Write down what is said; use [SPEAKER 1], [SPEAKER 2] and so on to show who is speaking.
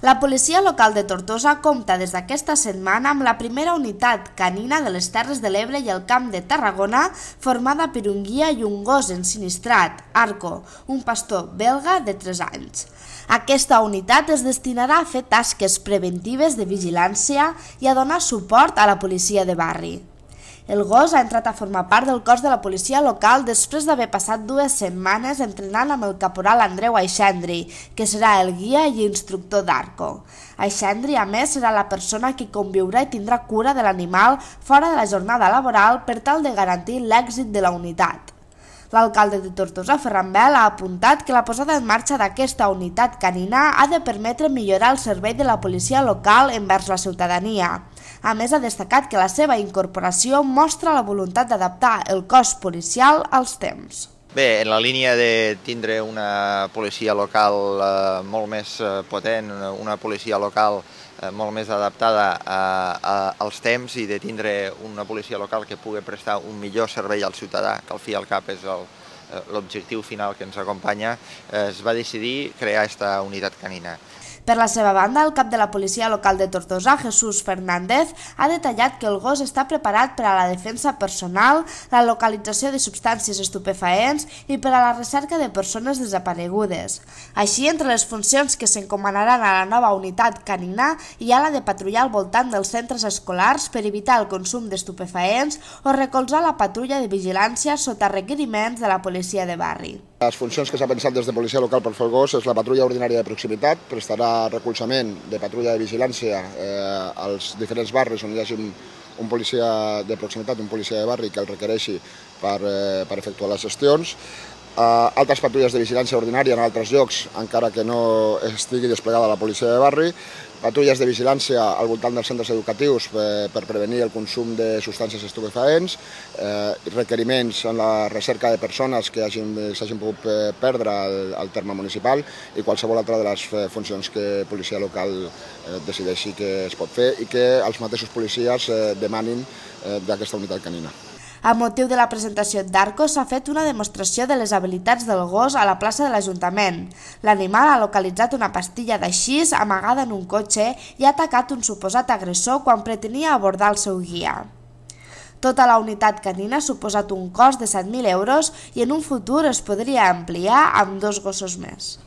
[SPEAKER 1] La policia local de Tortosa compta des d'aquesta setmana amb la primera unitat canina de les Terres de l'Ebre i el Camp de Tarragona, formada per un guia i un gos ensinistrat, Arco, un pastor belga de 3 anys. Aquesta unitat es destinarà a fer tasques preventives de vigilància i a donar suport a la policia de barri. El gos ha entrat a formar part del cos de la policia local després d'haver passat 2 setmanes entrenant amb el caporal Andreu Aixendri, que serà el guia i instructor d'Arco. Aixendri, a més, serà la persona que conviurà i tindrà cura de l'animal fora de la jornada laboral per tal de garantir l'èxit de la unitat. L'alcalde de Tortosa, Ferran Bel, ha apuntat que la posada en marxa d'aquesta unitat canina ha de permetre millorar el servei de la policia local envers la ciutadania. A més, ha destacat que la seva incorporació mostra la voluntat d'adaptar el cos policial als temps.
[SPEAKER 2] Bé, en la línia de tindre una policia local molt més potent, una policia local molt més adaptada als temps i de tindre una policia local que pugui prestar un millor servei al ciutadà, que al fi i al cap és l'objectiu final que ens acompanya, es va decidir crear aquesta unitat canina.
[SPEAKER 1] Per la seva banda, el cap de la policia local de Tortosa, Jesús Fernández, ha detallat que el gos està preparat per a la defensa personal, la localització de substàncies estupefaents i per a la recerca de persones desaparegudes. Així, entre les funcions que s'encomanaran a la nova unitat canina hi ha la de patrullar al voltant dels centres escolars per evitar el consum d'estupefaents o recolzar la patrulla de vigilància sota requeriments de la policia de barri.
[SPEAKER 3] Les funcions que s'ha pensat des de policia local per fer el gos és la patrulla ordinària de proximitat, prestarà recolzament de patrulla de vigilància als diferents barris on hi hagi un policia de proximitat, un policia de barri que el requereixi per efectuar les gestions. Altres patrulles de vigilància ordinària en altres llocs, encara que no estigui desplegada la policia de barri, patrulles de vigilància al voltant dels centres educatius per prevenir el consum de substàncies estupefaents, requeriments en la recerca de persones que s'hagin pogut perdre al terme municipal i qualsevol altra de les funcions que policia local decideixi que es pot fer i que els mateixos policies demanin d'aquesta unitat canina.
[SPEAKER 1] A motiu de la presentació d'Arco s'ha fet una demostració de les habilitats del gos a la plaça de l'Ajuntament. L'animal ha localitzat una pastilla d'haixís amagada en un cotxe i ha atacat un suposat agressor quan pretenia abordar el seu guia. Tota la unitat canina ha suposat un cost de 7.000 euros i en un futur es podria ampliar amb 2 gossos més.